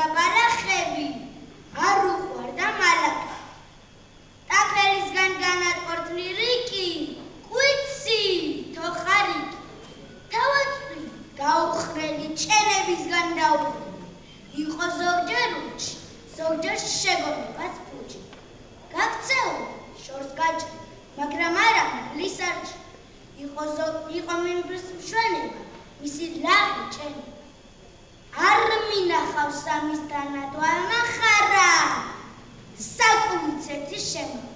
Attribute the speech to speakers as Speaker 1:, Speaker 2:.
Speaker 1: გაბარახები არ უყვარდა მალაკა. ტაფელისგან განატყორთნი რიკი, კვიცი, თოხარიკი. თავადვი გაუხრელი ჩენებისგან დაუხრელი. იყო ზოგჯერ უჩი, ზოგჯერ შეგონებაც ფუჭი. გაქცეული შორს გაჭრი, მაგრამ არა მგლის არჩი. იყო მინდვრის მშვენება, მისი ლაღი ჩენი. არ მინახავს სამის თანატვა ამახარა, საკუიცეთი შემო.